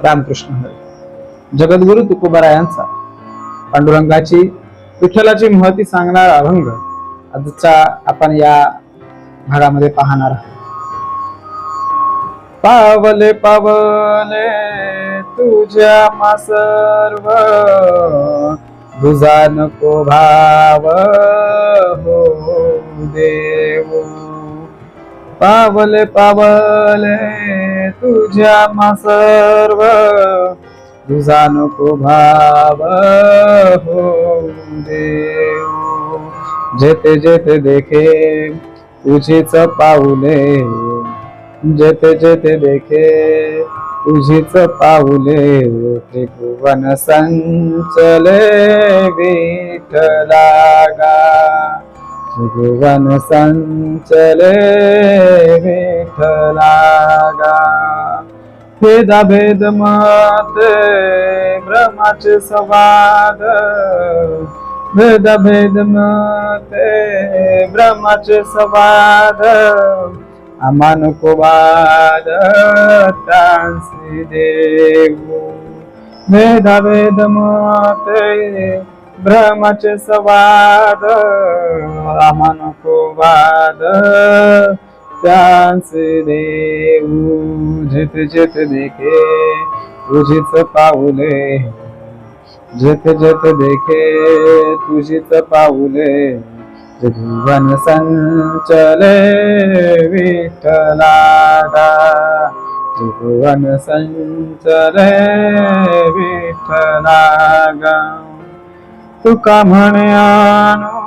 रामकृष्ण हरी. जगद्गुरु तुकोबारायांचा पांडुरंगाची विठ्ठलाची महती सांगणारा अभंग आजचा आपण या भागामध्ये पाहणार आहोत. पावले पावले तुझ्या मा सर्व, तुझा नको भाव हो देव. पावले पावले तुझ्या मा सर्व, तुझा नको भाव हो देव. जेते जेते देखे तुझीच पाऊले, जेते जेते देखे तुझीच पाऊले. त्रिभुवन संचले विठ्ठला गा, त्रिभुवन संचले विठ्ठला गा. भेदा भेद मते ब्रह्माचे संवाद, भेदा भेद मते ब्रह्माचे संवाद. आम्हा नको वाद तांसी देव. भेदा भेद मते ब्रह्माचे संवाद, आम्हा नको वाद त्यांचे देव. जेथे जेथे देखे तुझीच पाऊले, जेथे जेथे देखे तुझीच पाऊले. त्रिभुवन संचले विठ्ठला गा, त्रिभुवन संचले विठ्ठला गा. तुका म्हणे आणू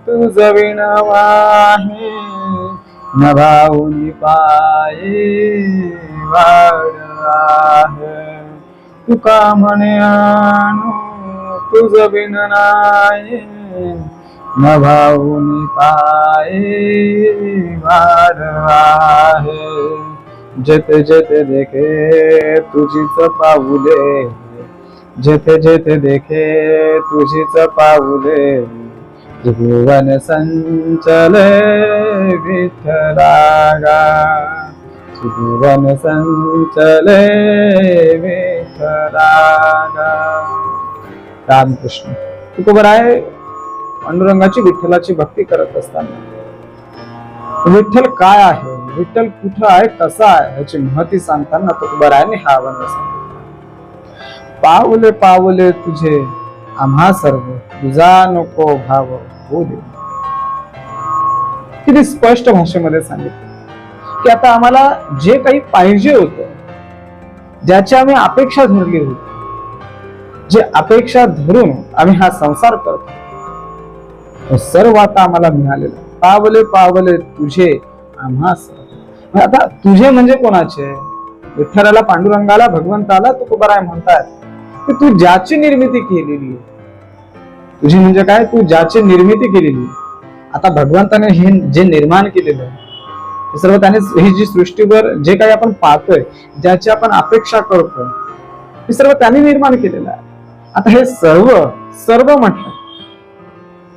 तुझ विणवाही, नभाऊनी पायी वाढ आहे. तुका म्हणे आणू तुझ बिन नाही, नभाऊनी पायी वाढ आहे. जेते जेते देखे तुझीच पाऊले, जेते जेते देखे तुझीच पाऊले. त्रिभुवन संचले विठ्ठला गा, त्रिभुवन संचले विठ्ठला गा. रामकृष्ण. तुकोबाराय पांडुरंगाची विठ्ठलाची भक्ती करत असताना विठ्ठल काय आहे, विठ्ठल कुठं आहे, कसा आहे याची महती सांगताना तुकोबारायांनी हा अभंग सांगितला. पावले पावले तुझे आम्हा सर्व, तुझा नको भाव हो दे. किती स्पष्ट भाषेमध्ये सांगितलं की आता आम्हाला जे काही पाहिजे होतं, ज्याची आम्ही अपेक्षा धरली होती, जे अपेक्षा धरून आम्ही हा संसार करतो, सर्व आता आम्हाला मिळालेलं. पावले पावले तुझे आम्हा सर्व. आता तुझे म्हणजे कोणाचे? विठ्ठलाला, पांडुरंगाला, भगवंताला तुकोबाराय म्हणतात की तू ज्याची निर्मिती केलेली आहे. तुझी म्हणजे काय? तू ज्याची निर्मिती केलेली. आता भगवंताने हे जे निर्माण केलेलं आहे हे सर्व त्याने, ही जी सृष्टीवर जे काही आपण पाहतोय, ज्याची आपण अपेक्षा करतोय, हे सर्व त्याने निर्माण केलेलं आहे. आता हे सर्व सर्व म्हटलं.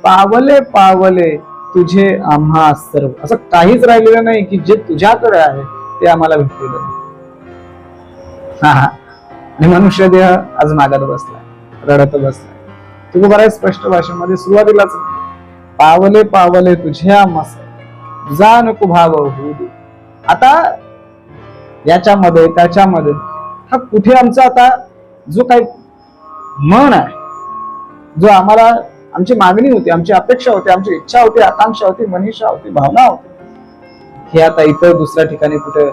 पावले पावले तुझे आम्हा सर्व, असं काहीच राहिलेलं नाही की जे तुझ्याकडे आहे ते आम्हाला भेटलेलं नाही. आणि मनुष्य देह आज मागत बसलाय, रडत बसलाय. तुकोबाराय स्पष्ट भाषेमध्ये सुरुवातीलाच पावले पावले तुझ्या मस, तुझा नको भाव होऊ दे. आता याच्यामध्ये त्याच्यामध्ये हा कुठे आमचा आता जो काही मन आहे, जो आम्हाला आमची मागणी होती, आमची अपेक्षा होती, आमची इच्छा होती, आकांक्षा होती, मनीषा होती, भावना होती, हे आता इतर दुसऱ्या ठिकाणी कुठे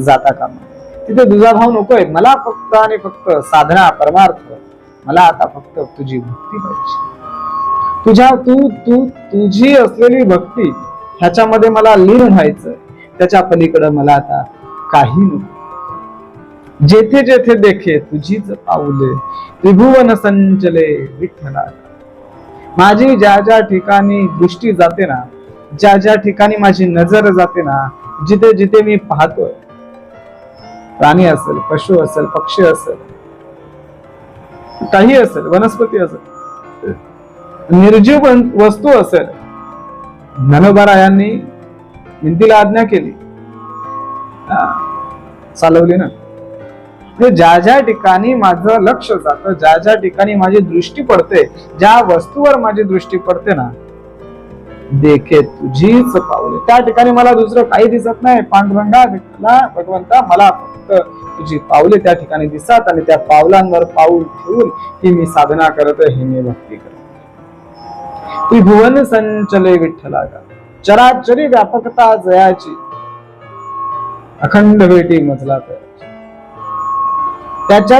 जाता कामा. तिथे तुझा भाव नकोय. मला फक्त आणि फक्त साधना, परमार्थ, मला आता फक्त तुझी भक्ती पाहिजे. तुझी असलेली भक्ती, ह्याच्यामध्ये मला लीन व्हायचं. त्याच्या पलीकडे मला आता काही नको. जेथे जेथे देखे तुझीच पाऊले, त्रिभुवन संचले विठ्ठला. माझी ज्या ज्या ठिकाणी दृष्टी जाते ना, ज्या ज्या ठिकाणी माझी नजर जाते ना, जिथे जिथे मी पाहतोय, प्राणी असेल, पशु असेल, पक्षी असेल, काही असेल, वनस्पती असेल, निर्जीव वस्तू असेल, ज्ञानोबारायांनी भिंतीला आज्ञा केली, चालवली ना. म्हणजे ज्या ज्या ठिकाणी माझं लक्ष जातं, ज्या ज्या ठिकाणी माझी दृष्टी पडते, ज्या वस्तूवर माझी दृष्टी पडते ना, देखे तुझीच पावले, त्या ठिकाणी मला दुसरं काही दिसत नाही. पांडुरंगा, विठ्ठला, भगवंता, मला फक्त तुझी पावले त्या ठिकाणी दिसतात आणि त्या पावलांवर पाऊल ठेवून ही मी साधना करत, ही मी भक्ती करत. ती भुवन संचले विठ्ठला, चराचरी व्यापकता जयाची, अखंड भेटी मजला तर त्याच्या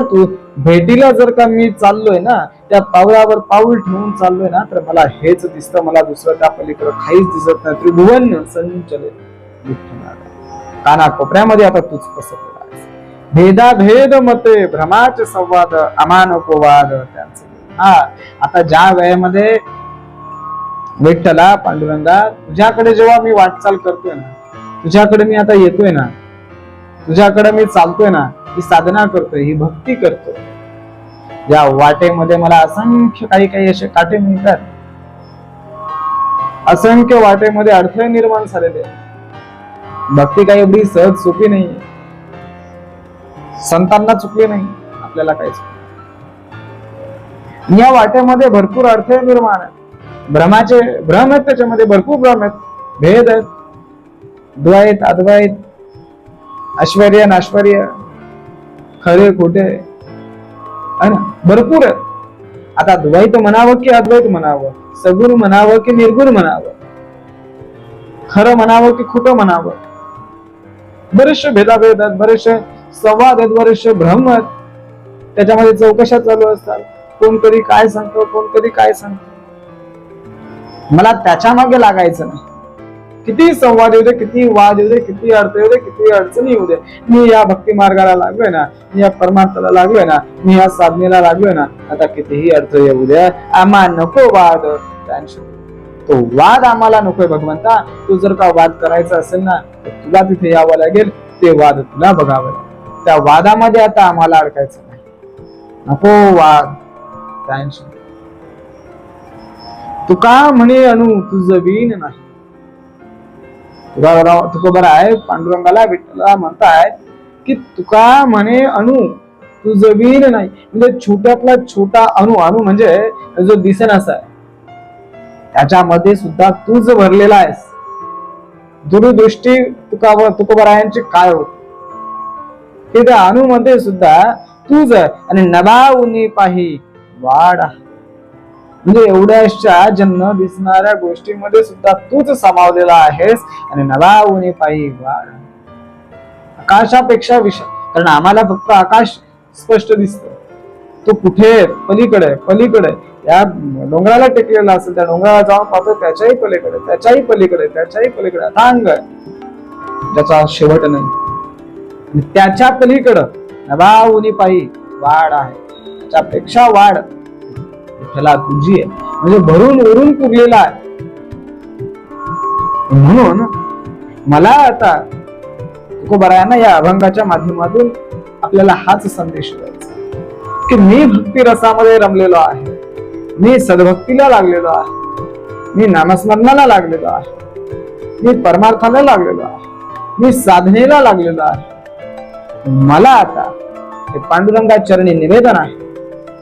भेटीला जर का मी चाललोय ना, त्या पावलावर पाऊल ठेवून चाललोय ना, तर मला हेच दिसतं, मला दुसरं त्या पलीकडे काहीच दिसत नाही. त्रिभुवन संचले विठ्ठला, काना कोपऱ्यामध्ये आता तूच पसरलेला आहेस. भेदा भेद मते भ्रमाचे संवाद, अमानको वाद त्यांचे. हा, आता ज्या वेळेमध्ये विठ्ठला, पांडुरंगा, तुझ्याकडे जेव्हा मी वाटचाल करतोय ना, तुझ्याकडे मी आता येतोय ना, तुझ्याकडे मी चालतोय ना, ही साधना करतोय, ही भक्ती करतोय, या वाटेमध्ये मला असंख्य काही असे काटे मिळतात, असंख्य वाटेमध्ये अडथळे निर्माण झालेले. भक्ती काही एवढी सहज सोपी नाही, संतांना चुकली नाही, आपल्याला काहीच. या वाटेमध्ये भरपूर अडथळे निर्माण आहेत, भ्रम आहेत, त्याच्यामध्ये भरपूर भ्रम आहेत, भेद आहेत, द्वैत अद्वैत, ऐश्वर्य नाश्वर्य, खरे खोटे, है ना, भरपूर आहेत. आता द्वैत म्हणावं की अद्वैत म्हणावं, सगुण म्हणावं की निर्गुण म्हणावं, खरं म्हणावं की खोटं म्हणावं, बरेचसे भेदाभेद आहेत, बरेचसे संवाद आहेत, बरेचसे भ्रम आहेत, त्याच्यामध्ये चौकशा चालू असतात. कोण कधी काय सांगतो, कोण कधी काय सांगतो. मला त्याच्या मागे लागायचं नाही. किती संवाद येऊ दे, किती वाद येऊ दे, किती अर्थ येऊ दे, किती अडचणी येऊ दे, मी या भक्ती मार्गाला लागलोय ना, मी या परमार्थाला लागलोय ना, मी या साधनेला लागलोय ना, आता कितीही अर्थ येऊ दे, आम्हाला नको वाद. तो वाद आम्हाला नकोय भगवंता. तू जर का वाद करायचा असेल ना, तर तुला तिथे यावं लागेल, ते वाद तुला बघावं लागेल. त्या वादामध्ये आता आम्हाला अडकायचं नाही, नको वाद. तुका म्हणे अनु तुझ वीण नाही. तुकोबरा आहे, पांडुरंगाला विठ्ठला म्हणताय की तुका म्हणे अनु तुझ वीण नाही, म्हणजे छोट्यातला छोटा अणु, अणु म्हणजे जो दिसेनासा आहे, त्याच्यामध्ये सुद्धा तूच भरलेला आहेस. दूरदृष्टी तुकोबरायांची काय होत, की त्या अणुमध्ये सुद्धा तूच आहे. आणि नभावनी पाही वाढ, म्हणजे एवढ्याशा जन्म दिसणाऱ्या गोष्टीमध्ये सुद्धा तूच सामावलेला आहेस. आणि नभावनी पाही वाढ, आकाशापेक्षा विशाल, कारण आम्हाला फक्त आकाश स्पष्ट दिसतं, तो कुठे पलीकडे पलीकडे या डोंगराला टेकलेला असेल, त्या डोंगराला जाऊन पाहतो, त्याच्याही पलीकडे, त्याच्याही पलीकडे, त्याच्याही पलीकडे अथांग त्याचा शेवट नाही. त्याच्या पलीकडं नभावनी पाही वाढ आहे, त्याच्यापेक्षा वाढ त्याला तुझी आहे, म्हणजे भरून वरून पुरलेला आहे. म्हणून मला आता तुकोबरायांना या अभंगाच्या माध्यमातून आपल्याला हाच संदेश द्यायचा की मी भक्ती रसामध्ये रमलेलो आहे, मी सद्भक्तीला लागलेलो आहे, मी नामस्मरणाला लागलेलो आहे, मी परमार्थाला लागलेलो आहे, मी साधनेला लागलेलो आहे. मला आता हे पांडुरंगा चरणी निवेदन आहे,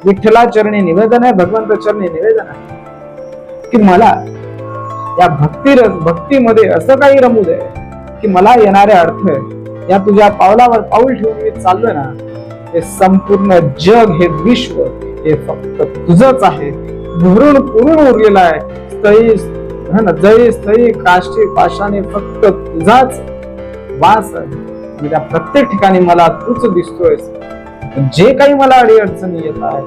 विठ्ठला चरणी निवेदन आहे, भगवंत चरणी निवेदन आहे की मला या भक्तीमध्ये असं काही रमू दे की मला येणारे अर्थ या तुझ्या पावलावर पाऊल ठेवून मी चाललोय ना, हे संपूर्ण जग, हे विश्व, हे फक्त तुझंच आहे, भरून पुरून उरलेलं आहे. जय स्थळी काष्टी पाशाने फक्त तुझाच वास आहे. त्या प्रत्येक ठिकाणी मला तूच दिसतोयस. जे काही मला अडी अडचणी येत आहेत,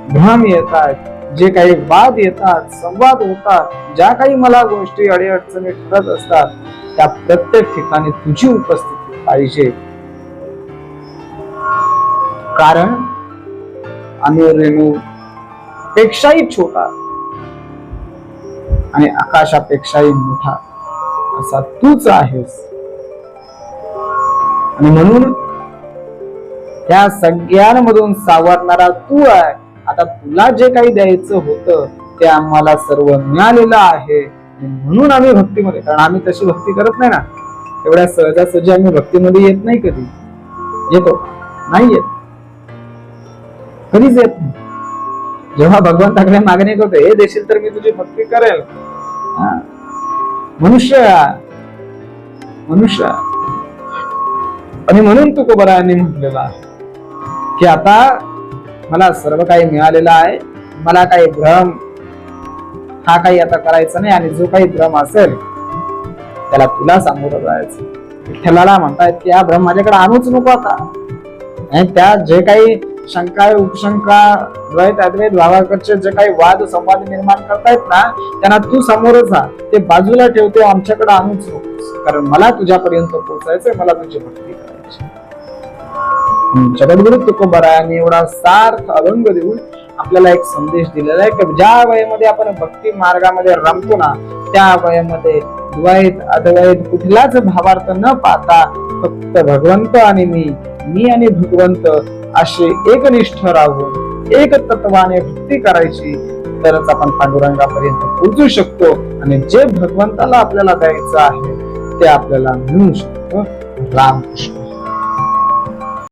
भ्रम येत आहेत, जे काही वाद येतात, संवाद होतात, ज्या काही मला गोष्टी अडी अडचणी ठरत असतात, त्या प्रत्येक ठिकाणी तुझी उपस्थिती पाहिजे. कारण आम्ही रेणू पेक्षाही छोटा आणि आकाशापेक्षाही मोठा असा तूच आहेस. आणि म्हणून त्या सगळ्यांमधून सावरणारा तू आहे. आता तुला जे काही द्यायचं होतं ते आम्हाला सर्व मिळालेलं आहे. म्हणून आम्ही भक्तीमध्ये, कारण आम्ही तशी भक्ती करत नाही ना, एवढ्या सहजासहजी आम्ही भक्तीमध्ये येत नाही. कधी येतो? नाही येत. कधीच येत नाही. जेव्हा भगवंताकडे मागणी करतो, हे देशील तर मी तुझी भक्ती करेल. हा. मनुष्य आणि म्हणून तुकोबरायांनी म्हटलेलं आहे की आता मला सर्व काही मिळालेलं आहे, मला काही भ्रम हा काही आता करायचा नाही, आणि जो काही भ्रम असेल त्याला तुला सामोरं जायचं. विठ्ठलाला म्हणतायत की हा भ्रम माझ्याकडे आणूच नको आता. आणि त्या जे काही शंका उपशंका द्वैत अद्वैत भावाकडचे जे काही वाद संवाद निर्माण करतायत ना, त्यांना तू समोरच जा, ते बाजूला ठेवते, आमच्याकडे आणूच नकोस, कारण मला तुझ्यापर्यंत पोहोचायचंय, मला तुझी भक्ती करायची. जगद्गुरु तुकोबरायांनी एवढा सार्थ अभंग देऊन आपल्याला एक संदेश दिलेला आहे की ज्या वयामध्ये आपण भक्ती मार्गामध्ये रमतो ना, त्या वयामध्ये द्वैत अद्वैत कुठलाच भावार्थ न पाहता फक्त भगवंत आणि मी आणि भगवंत असे एकनिष्ठ राहून एक तत्वाने भक्ती करायची, तरच आपण पांडुरंगापर्यंत पोहोचू शकतो. आणि जे भगवंताला आपल्याला द्यायचं आहे ते आपल्याला मिळू शकतो. रामकृष्ण.